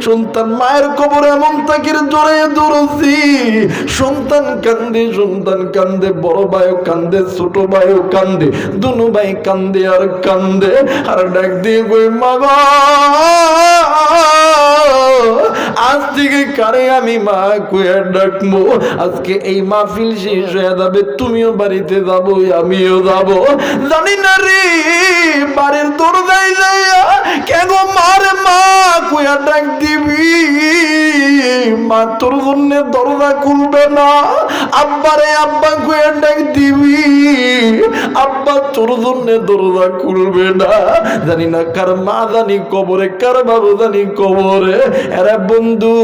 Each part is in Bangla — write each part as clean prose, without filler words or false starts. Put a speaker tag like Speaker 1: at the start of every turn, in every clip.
Speaker 1: সন্তান মায়ের কবর এমন তাকির জড়িয়ে ধরেছি, সন্তান কান্দে, বড় ভাইও কান্দে, ছোট ভাইও কান্দে, দুনো ভাই কান্দে আর কান্দে, আর ডাক দিয়ে কই মা গো, আজ থেকে কারে আমি মা কইয়া ডাকবো। আজকে এই মাহফিল শেষ হয়ে যাবে, তুমিও বাড়িতে যাবো, আমিও যাবো, জানি না রে। বাড়ির দরজায় যাইয়া কেন মারে মা কইয়া ডাক দিবি, মা তোর জন্য দরজা খুলবে না। আব্বারে আব্বা কইয়া ডাক দিবি, আব্বা তোর জন্য দরজা খুলবে না। জানি না কার মা জানি কবরে, কার বাবু জানি কবরে। এরা বন্ধু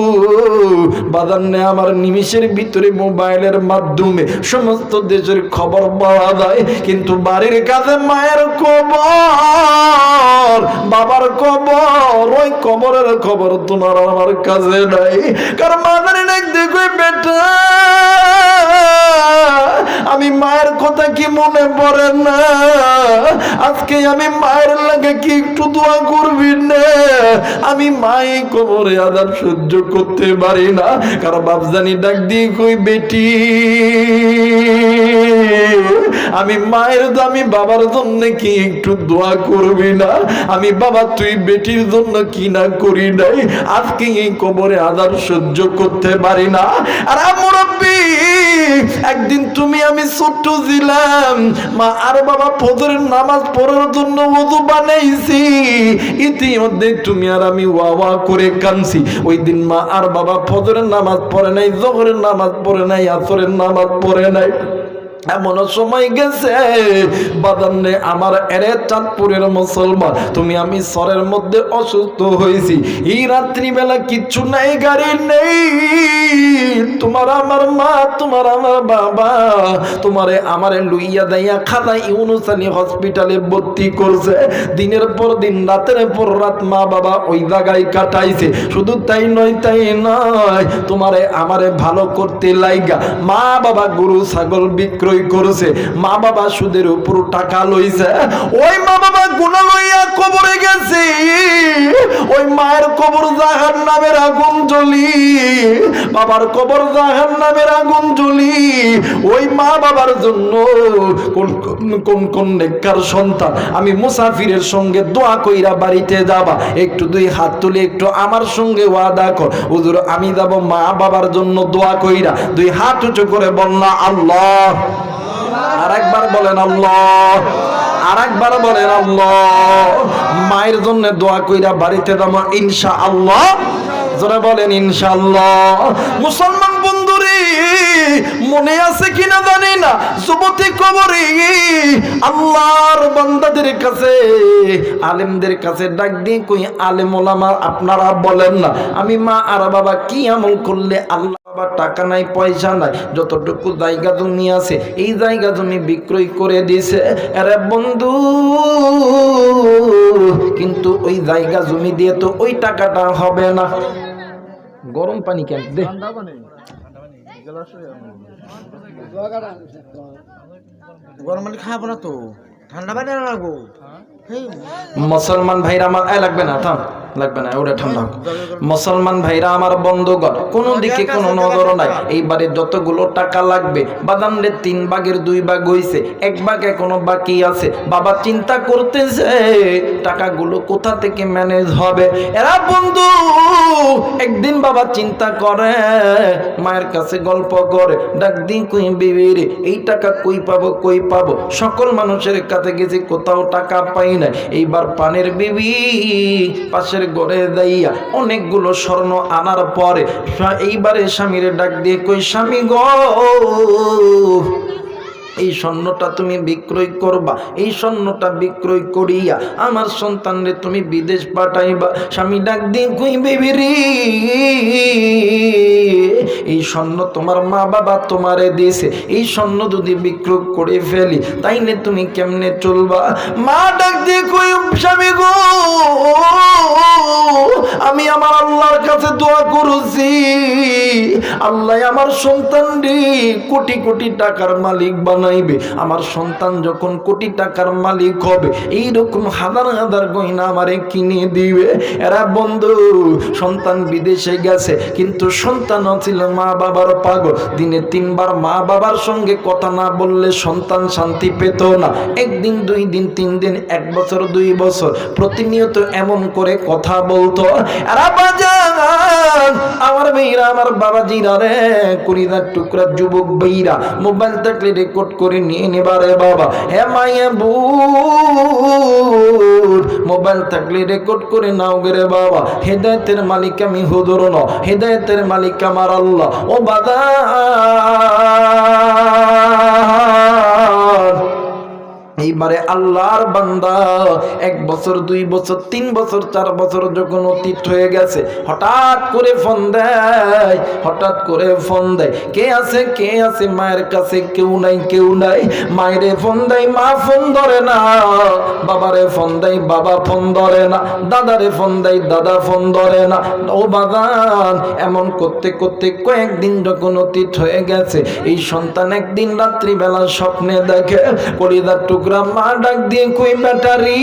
Speaker 1: বাজানে আমার নিমিষের ভিতরে মোবাইলের মাধ্যমে সমস্ত দেশের খবর পাওয়া যায়, কিন্তু বাড়ির কাছে মায়ের কবর, বাবার কবর, ওই কবরের খবর তোমার আমার কাছে নাই। কারণ মাদারে ডাক দেখো বেটা, আমি মায়ের কথা কি মনে পড়ে না? আজকে আমি মায়ের লাগে কি একটু দোয়া করবি না? আমি মাই কবরে আযাব সহ্য করতে পারি না। কারণ বাপজানি ডাক দিয়ে কই বেটি, আমি মায়ের আমি বাবার জন্য কি একটু দোয়া করবি না? আমি বাবা তুই বেটির জন্য কি না করি নাই, আজকে এই কবরে আযাব সহ্য করতে পারি না। আর মুরব্বি একদিন তুমি আমি ছোট্ট ছিলাম, মা আর বাবা ফজরের নামাজ পড়ার জন্য ওযু বানাইছি, ইতিমধ্যে তুমি আর আমি ওয়া ওয়া করে কাঁদছি। ওই দিন মা আর বাবা ফজরের নামাজ পড়ে নাই, যোহরের নামাজ পড়ে নাই, আসরের নামাজ পড়ে নাই। এমন সময় গেছে বাদান্নে আমার এরে চাঁদপুরের মুসলমান, তুমি আমি সরের মধ্যে অসুস্থ হয়েছি। এই রাত্রিবেলা কিচ্ছু নাই, গাড়ি নেই, তোমার আমার মা, তোমার আমার বাবা তোমারে আমারে লইয়া দাইয়া খাদা ইউনুস আলী হসপিটালে ভর্তি করছে। দিনের পর দিন, রাতের পর রাত মা বাবা ওই জায়গায় কাটাইছে। শুধু তাই নয়, তোমারে আমারে ভালো করতে লাইগা মা বাবা গরু ছাগল বিক্রয় করেছে, মা বাবা সুদের উপর টাকা লইছে, ওই মা বাবা গুনাহ লইয়া কবরে গেছে। ওই মায়ের কবর জাহান্নামের আগুন জ্বলি, বাবার কবর জাহান্নামের আগুন জ্বলি। ওই মা বাবার জন্য কোন নেককার সন্তান আমি মুসাফিরের সঙ্গে দোয়া কইরা বাড়িতে যাবা, একটু দুই হাত তুলে একটু আমার সঙ্গে ওয়াদা কর, হুজুর আমি যাব মা বাবার জন্য দোয়া কইরা। দুই হাত উঁচু করে বলনা আল্লাহ, আরেকবার বলেন আল্লাহ, আরেকবার বলেন আল্লাহ। মায়ের জন্য দোয়া কইরা বাড়িতে যাবো ইনশাআল্লাহ, যারা বলেন ইনশাআল্লাহ। মুসলমান বন্ধুরে মনে আছে কিনা জানি না, যুবতী কবরে আল্লাহর বান্দাদের কাছে, আলেমদের কাছে ডাক দিয়ে কই আলেম ওলামা আপনারা বলেন না, আমি মা আর বাবা কি আমল করলে আল্লাহ, টাকা নাই পয়সা নাই, যতটুকু জায়গা জমি আছে এই জায়গা জমি বিক্রয় করে দিয়েছে। আরে বন্ধু, কিন্তু ওই জায়গা জমি দিয়ে তো ওই টাকাটা হবে না। গরম পানি কেন দে,
Speaker 2: গরম পানি খাবো না তো, ঠান্ডা পানি লাগবো।
Speaker 1: মুসলমান ভাইরা আমার লাগবে না, থাম লাগবে না, ওটা ঠান্ডা হোক। মুসলমান ভাইরা আমার বন্ধুগণ, কোন দিকে কোনো নজর নাই। এইবারে যতগুলো টাকা লাগবে বাদামদের 3 ভাগের 2 ভাগ হইছে, 1 ভাগ এখনো বাকি আছে। বাবা চিন্তা করতেছে টাকাগুলো কোথা থেকে ম্যানেজ হবে। এরা বন্ধু একদিন বাবা চিন্তা করে, মায়ের কাছে গল্প করে, ডাক দিন কই বিবি রে এই টাকা কই পাবো, কই পাবো, সকল মানুষের কাছে গেছি কোথাও টাকা পাই না। এইবার পানের বিবি পাশের ঘরে যাইয়া অনেকগুলো স্বর্ণ আনার পরে এইবারে স্বামীরে ডাক দিয়ে কই স্বামী গো, এই স্বর্ণটা তুমি বিক্রয় করবা, এই স্বর্ণটা বিক্রয় করিয়া আমার সন্তানরে তুমি বিদেশ পাঠাইবা। স্বামী ডাক দিয়ে কই বেবি রে এই স্বর্ণ তোমার মা বাবা তোমারে দিয়েছে, এই স্বর্ণ যদি বিক্রয় করে ফেলি তাইলে তুমি কেমনে চলবা? মা ডাক দিয়ে কই, স্বামী গো, আমি আমার আল্লাহর কাছে দোয়া করেছি, আল্লাহ আমার সন্তান রে কোটি কোটি টাকার মালিক বানাইবে। আমার সন্তান যখন কোটি টাকার মালিক হবে এইরকম হাজার হাজার গয়না আমারে কিনে দিবে। এরা বন্ধু সন্তান বিদেশে গেছে কিন্তু সন্তান ছিল মা বাবার পাগল। দিনে 3 বার মা বাবার সঙ্গে কথা না বললে সন্তান শান্তি পেত না। 1 দিন 2 দিন 3 দিন 1 বছর 2 বছর প্রতিনিয়ত এমন করে কথা বলতো। এরা বাজান আমার মেয়েরা, আমার বাবাজিরা রে, কুড়িদার টুকরা যুবক বেইরা মোবাইল থাকলে রেকর্ড করে নিয়ে নেবারে বাবা। হে মাইয়া বুর, মোবাইল থাকলে রেকর্ড করে নাও গেরে বাবা। হেদায়েতের মালিক আমি হুজুর ন, হেদায়েতের মালিক আমার আল্লাহ। ও বাবা এইবারে আল্লাহর বান্দা 1 বছর 2 বছর 3 বছর 4 বছর যখন অতীত হয়ে গেছে হঠাৎ করে ফোন দেয়, হঠাৎ করে ফোন দেয়। কে আছে কে আছে? মায়ের কাছে কেউ নাই, কেউ নাই। মায়েরে ফোন দেয়, মা ফোন ধরে না। বাবারে ফোন দেয়, বাবা ফোন ধরে না। দাদারে ফোন দেয়, দাদা ফোন ধরে না। ও বাগান এমন করতে করতে কয়েকদিন যখন অতীত হয়ে গেছে এই সন্তান একদিন রাত্রিবেলা স্বপ্নে দেখে কলিজার টুকরা মা ডাক দিয়ে কই, ব্যাটারি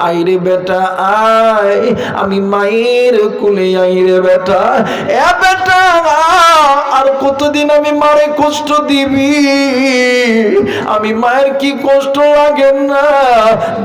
Speaker 1: আইরে বেটা আয়, আমি মায়ের কুলে আইরে বেটা। এ বেটা আর কতদিন আমি মারে কষ্ট দিবি? আমি মায়ের কি কষ্ট লাগে না?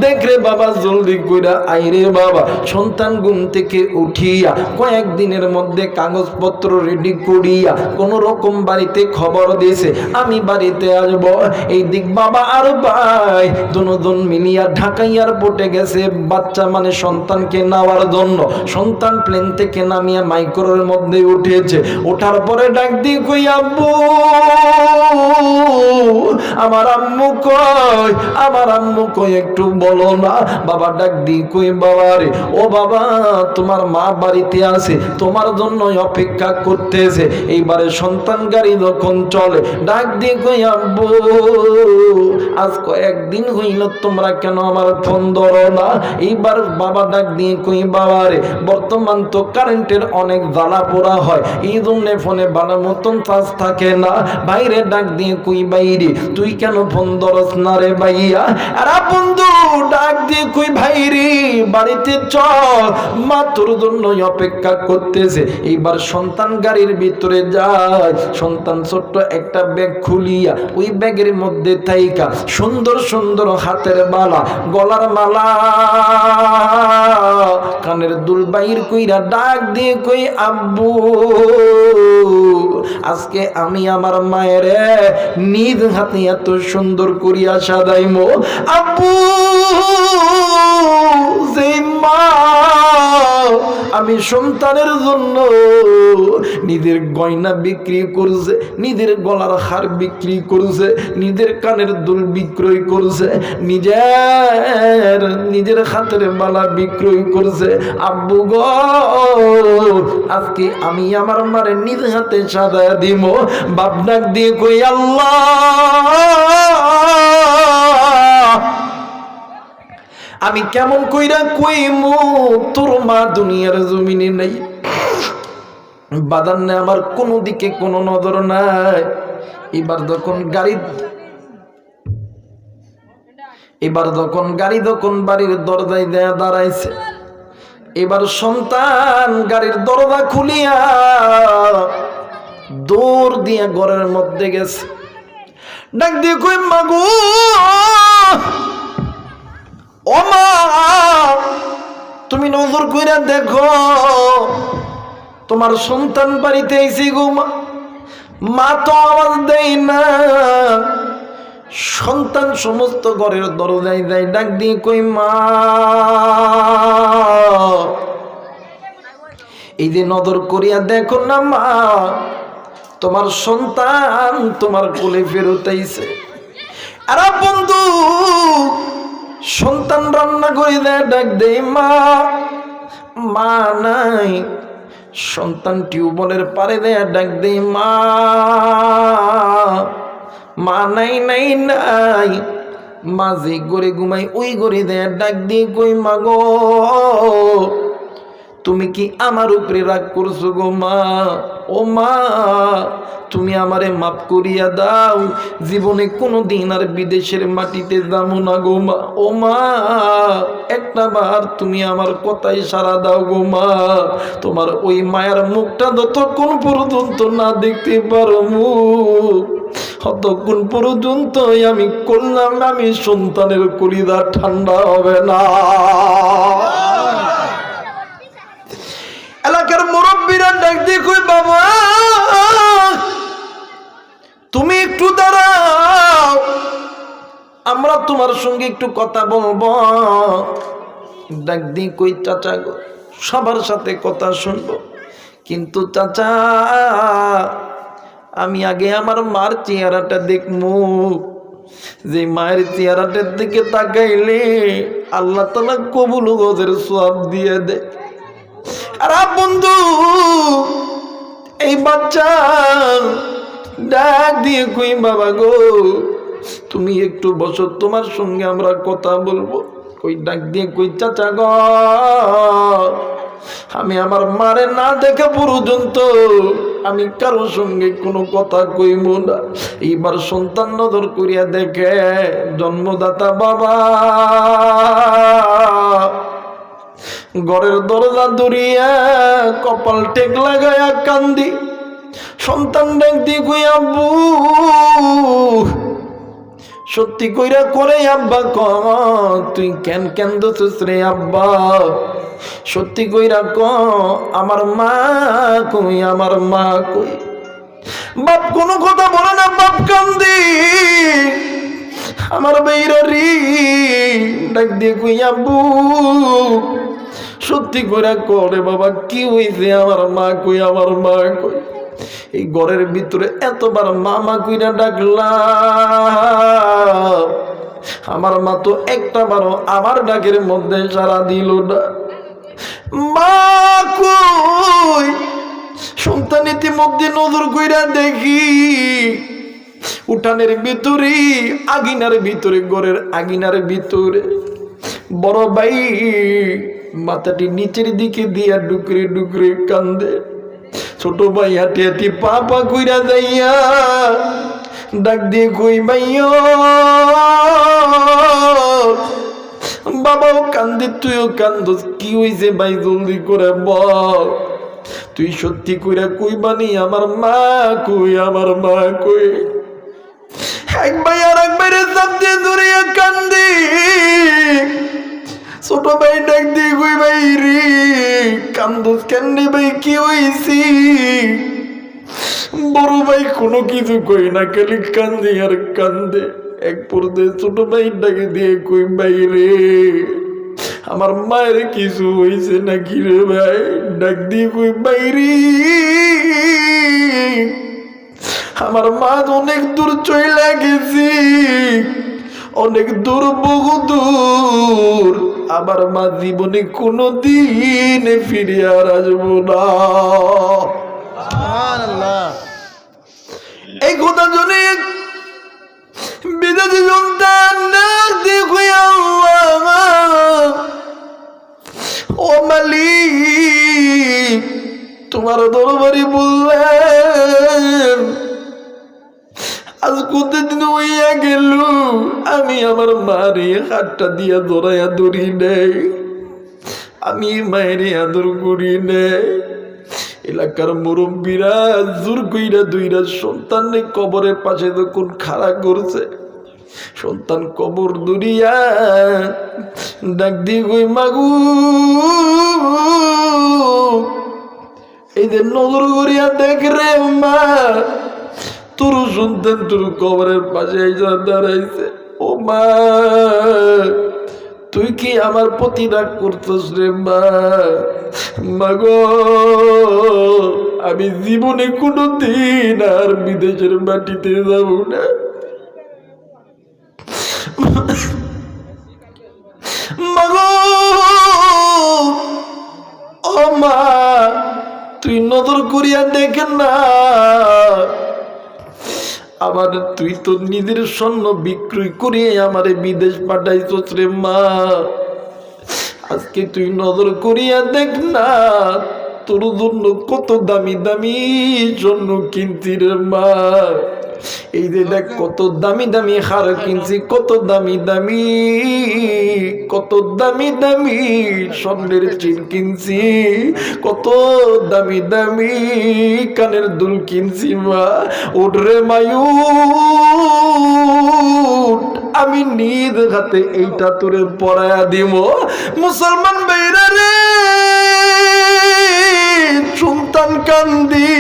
Speaker 1: দেখ রে বাবা জলদি কইরা আইরে বাবা। সন্তান ঘুম থেকে উঠিয়া কয়েকদিনের মধ্যে কাগজপত্র রেডি করিয়া কোন রকম বাড়িতে খবর দিয়েছে আমি বাড়িতে আসবো। এই দিক বাবা আর ভাই দুজন মিলিয়া ঢাকা এয়ারপোর্টে গেছে বাচ্চা মানে সন্তানকে নেওয়ার জন্য। সন্তান প্লেন থেকে নামিয়া মাইক্রোর মধ্যে উঠেছে। ওঠার পরে ডাক দিয়ে কই, আব্বু আমার আম্মু কই, আমার আম্মু কই একটু বলো না। বাবা ডাক দিয়ে কই, বাবা রে, ও বাবা তোমার মা বাড়িতে আছে, তোমার জন্য অপেক্ষা করতেছে। এইবারে সন্তান গাড়ি যখন চলে ডাক দিয়ে কই, আব্বু আজ কয়েকদিন হইল তোমরা কেন আমার ফোন ধরো না? এইবার বাবা ডাক দিয়ে কই, বাবা রে বর্তমান তো কারেন্টের অনেক জ্বালা পোড়া হয়, এই জন্য ফোনে ভালো মতন চার্জ থাকে না। বাইরে ডাক দিয়ে কই, বাইরে তুই কেন ফোন ধরস না রে ভাইয়া? আরে বন্ধু ডাক দিয়ে কই, ভাইরে বাড়িতে চল, মা তোর জন্য অপেক্ষা করতেছে। এইবার সন্তান গাড়ির ভিতরে যায়। সন্তান ছোট্ট একটা ব্যাগ খুলিয়া ওই ব্যাগের মধ্যে থাইকা সুন্দর সুন্দর হাতের বালা, গলার মালা, কানের দুল বাইর কইরা ডাক দিয়ে কই, আব্বু আজকে আমি আমার মায়ের নিজ হাতে এত সুন্দর করিয়া সাজাইমো। আব্বু যে মা আমি সন্তানের জন্য নিজের গয়না বিক্রি করছে, নিজের গলার হার বিক্রি করছে, নিজের কানের দুল বিক্রয় করছে, নিজের হাতের বালা বিক্রয় করছে। আব্বু গো আজকে আমি আমার মারে নিজ হাতে সাজায়া দিব। বাপ ডাক দিয়ে কই, আল্লাহ আমি কেমন কইরা কইমু তোর মা দুনিয়ার জমিনে নাই, বাদান নেই, আমার কোনো দিকে কোনো নজর নাই। এবার যখন গাড়ি যখন বাড়ির দরজায় দেয়া দাঁড়াইছে, এবার সন্তান গাড়ির দরজা খুলিয়া দৌড় দিয়া ঘরের মধ্যে গেছে। ডাক দিয়ে কই, মাগো ও মা তুমি নজর কইরা দেখো তোমার সন্তান বাড়িতে এসে গো। মা তো আওয়াজ দেয় না। সন্তান সমস্ত ঘরের দরজায় যায়, ডাক দিয়ে কই, মা এই যে নজর করিয়া দেখো না মা, তোমার সন্তান তোমার কোলে ফেরত আইছে। আরে বন্ধু সন্তান রান্না করে দেয়, ডাক দেয় মা, মা নাই। সন্তান টিউবওয়েলের পারে দেয়, ডাক দেয় মা, মা নাই নাই নাই। মা যে ঘরে ঘুমাই ওই ঘরে দেয়, ডাক দিয়ে কই মা গো, তুমি কি আমার উপরে রাগ করছো গো মা? ও মা, তুমি আমারে মাফ করিয়া দাও, জীবনে কোনো দিন আর বিদেশের মাটিতে যাবো না গো মা। ও মা, একটা বার তুমি আমার কথাই সাড়া দাও গো মা। তোমার ওই মায়ের মুখটা যতক্ষণ পর্যন্ত না দেখতে পারো ততক্ষণ পর্যন্ত আমি করলাম, আমি সন্তানের কলিজা ঠান্ডা হবে না। এলাকার মুরব্বীরা ডাক দিয়ে কই বাবা তুমি একটু দাঁড়াও, আমরা তোমার সঙ্গে একটু কথা বলবো। ডাক দিয়ে কই চাচা গো, সবার সাথে কথা শুনবো, কিন্তু চাচা আমি আগে আমার মার চেহারাটা দেখবো। যে মায়ের চেহারাটার দিকে তাকাইলে আল্লাহ তাআলা কবুল গজের সওয়াব দিয়ে দেয়। আর বন্ধু, এই বাচ্চা ডাক দিয়ে কই বাবা গো তুমি একটু বসো, তোমার সঙ্গে আমরা কথা বলবো। কই ডাক দিয়ে কই চাচা গো, আমি আমার মারে না দেখা পর্যন্ত আমি কারোর সঙ্গে কোনো কথা কইব না। এইবার সন্তান নজর করিয়া দেখে জন্মদাতা বাবা ঘরের দরজা দরিয়া কপাল টেক লাগায়া কান্দি। সন্তান ডাক দিয়ে কই আব্বু সত্যি কইরা করে আব্বা ক তুই কেন কান্দছিস রে আব্বা? সত্যি কইরা ক আমার মা কই, আমার মা কই? বাপ কোনো কথা বলে না, বাপ কান্দি। আমার বেইরা রি ডাক দিয়ে কই আব্বু সত্যি কইরা করে বাবা কি হইছে? আমার মা কই, আমার মা কই? এই ঘরের ভিতরে এতবার মামা কইরা ডাকলাম, আমার মা তো একটা বারও আমার ডাকের মধ্যে সাড়া দিল না। মা কই? সন্তান ইতিমধ্যে নজর কইরা দেখি উঠানের ভিতরে, আগিনার ভিতরে, ঘরের আগিনার ভিতরে বড় ভাই মাথাটি নিচের দিকে দিয়া ডুকরে ডুকরে কান্দে। ছোট ভাই হাঁটি হাঁটি পা পা কইরা যাইয়া ডাক দিয়ে কই ভাইয়া বাবাও কান্দে, তুইও কান্দস, কি হইছে ভাই জলদি করে বল। তুই সত্যি কইরা কই বানি আমার মা কই, আমার মা কই? এক ভাই আর এক ভাইরে চাপ দিয়ে ধরিয়া কান্দি। ছোট ভাই ডাক দিয়ে কই ভাই রে কান্দস কেন ভাই, কি হইছি? বড় ভাই কোনো কিছু কই না, খালি কান্দে আর কান্দে। এক পর্যায়ে ছোট ভাই ডাকে দিয়ে কই ভাই রে আমার মায়ের কিছু হইছে নাকি রে ভাই? ডাক দিয়ে কই ভাই রে আমার মা অনেক দূর চইলা গেছি, অনেক দূর, বহু দূর। আমার মা জীবনে কোনো দিন ফিরে আর আসবো না। এই কথা শুনে বিদেশি সন্তান দেখো ও মালিক তোমার দরবারে বললেন আজ কতদিন হইয়া গেল আমি আমার মারে হাতটা দিয়া ধরাইয়া ধরি নেই, আমি মায়ের আদর করি নেই। এলাকার মুরব্বীরা জোর কইরা দুইরা সন্তানে কবরের পাশে যখন খাড়া করছে, সন্তান কবর দুরিয়া ডাক দিয়ে কই মাগু এই যে নজর করিয়া দেখ রে মা, তোর সন্তান তোর কবরের পাশে এসে দাঁড়াইছে। ও মা তুই কি আমার প্রতি রাগ করছিস রে মা? মাগো আমি জীবনে কোনো দিন আর বিদেশের মাটিতে যাব না। মাগো ও মা, তুই নজর করিয়া দেখেন না, আমার তুই তো নিজের স্বর্ণ বিক্রয় করিয়ে আমারে বিদেশ পাঠাইছস রে মা। আজকে তুই নজর করিয়া দেখ না, তোর জন্য কত দামি দামি স্বর্ণ কিনছি রে মা। এই যে দেখ কত দামি দামি হার কিনছি, কত দামি দামি স্বর্ণের চেন কিনছি, কত দামি দামি কানের দুল কিনছি মা। ওরে মায়ু, আমি নিজ হাতে এইটা তোরে পরায়া দিব। মুসলমান ভাইরা রে, সন্তান কান্দি,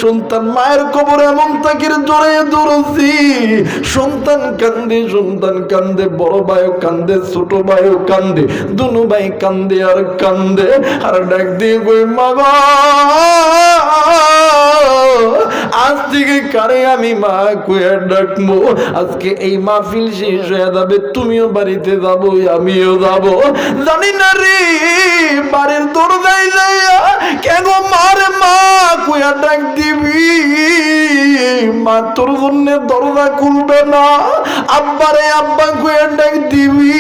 Speaker 1: সন্তান মায়ের কবর এমন তাকির জড়ে ধরছি। সন্তান কান্দে, বড় ভাইও কান্দে, ছোট ভাইও কান্দে, দুনু ভাই কান্দে আর কান্দে, আর ডাক দিয়ে কই মা গো, আজ থেকে কারে আমি মা কইয়া ডাকবো। আজকে এই মাহফিল শেষ হয়ে যাবে, তুমিও বাড়িতে যাবো, আমিও যাবো, জানি না রে। বাড়ির দরজায় যাইয়া কেন মারে মা কইয়া ডাক দিবি, মা তোর জন্য দরজা খুলবে না। আব্বারে আব্বা কইয়া ডাক দিবি,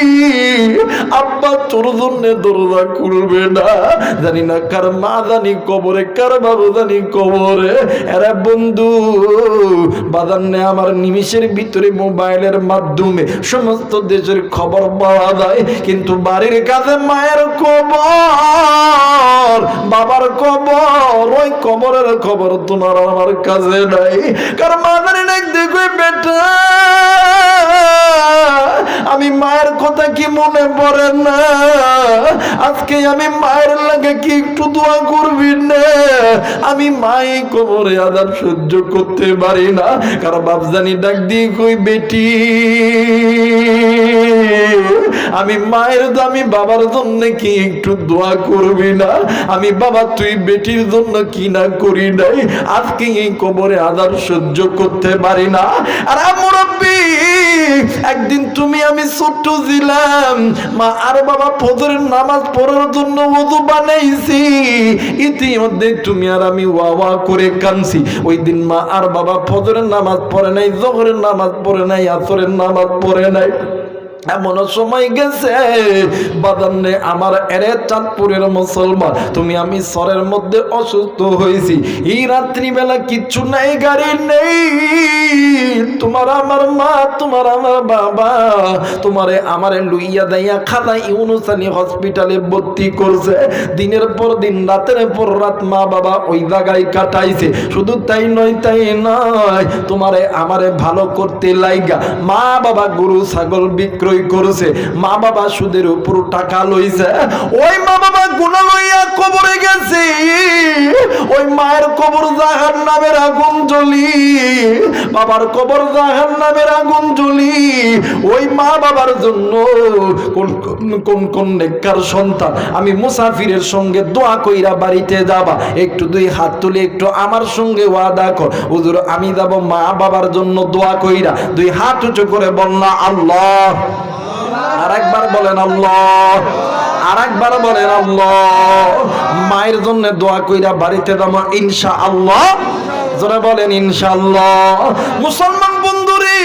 Speaker 1: আব্বা তোর জন্য দরজা খুলবে না। জানি না কার মা জানি কবরে, কার বাবু জানি কবরে। এরা বন্ধু বাজানে আমার নিমিষের ভিতরে মোবাইলের মাধ্যমে সমস্ত দেশের খবর পাওয়া যায়, কিন্তু বাড়ির কাছে মায়ের কবর, বাবার কবর, ওই কবরের খবর তোমার আমার কাছে নাই। কারণ মা জানি না দেখো বেটা, আমি মায়ের কথা কি মনে পড়ে না? আজকে আমি মায়ের লাগে কি একটু দোয়া করবি না? আমি মাই কবরে আযাব সহ্য করতে পারি না। কারণ বাপ জানি ডাক দিয়ে কই বেটি, আমি মায়ের দামি বাবার জন্য কি একটু দোয়া করবি না? আমি বাবা তুই বেটির জন্য কি না করি নাই, আজকে এই কবরে আযাব সহ্য করতে পারি না। আর মুরব্বি, একদিন তুমি আমি ছোট্ট ছিলাম, মা আর বাবা ফজরের নামাজ পড়ার জন্য ওযু বানাইছি, ইতিমধ্যে তুমি আর আমি ওয়া ওয়া করে কাঁদছি। ওই দিন মা আর বাবা ফজরের নামাজ পড়ে নাই, যোহরের নামাজ পড়ে নাই, আসরের নামাজ পড়ে নাই। এমন সময় গেছে বাদান্নে আমার এরে চাঁদপুরের মুসলমান, তুমি আমি সরের মধ্যে অসুস্থ হয়েছি। এই রাত্রিবেলা কিচ্ছু নাই, গাড়ি নেই, তোমার আমার মা, তোমার আমার বাবা তোমারে আমারে লুইয়া দাইয়া খাদা ইউনুস আলী হসপিটালে ভর্তি করছে। দিনের পর দিন, রাতের পর রাত মা বাবা ওই জায়গায় কাটাইছে। শুধু তাই নয়, তোমারে আমারে ভালো করতে লাইগা মা বাবা গরু ছাগল বিক্রয় করছে, মা বাবা সুদের উপর টাকা লইছে। ওই মা বাবা গুনাহ লইয়া কবরে গেছে, ওই মায়ের কবর জাহান্নামের আগুন জ্বলি, বাবার কবর জাহান্নামের আগুন জ্বলি। ওই মা বাবার জন্য কোন নেককার সন্তান আমি মুসাফিরের সঙ্গে দোয়া কইরা বাড়িতে যাবা, একটু দুই হাত তুলে একটু আমার সঙ্গে ওয়াদা কর, হুজুর আমি যাব মা বাবার জন্য দোয়া কইরা। দুই হাত উঁচু করে বলনা আল্লাহ, আরেকবার বলেন আল্লাহ, আরেকবার বলেন আল্লাহ। মায়ের জন্য দোয়া কইরা বাড়িতে যাবো ইনশাআল্লাহ, যারা বলেন ইনশাআল্লাহ। মুসলমান বন্ধুরে,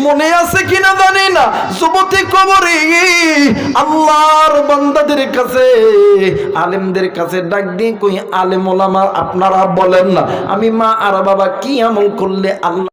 Speaker 1: মনে আছে কিনা জানি না, যুবতী কবরে আল্লাহর বান্দাদের কাছে, আলেমদের কাছে ডাক দিয়ে কই, আলেম ওলামা আপনারা বলেন না আমি মা আর বাবা কি আমল করলে আল্লাহ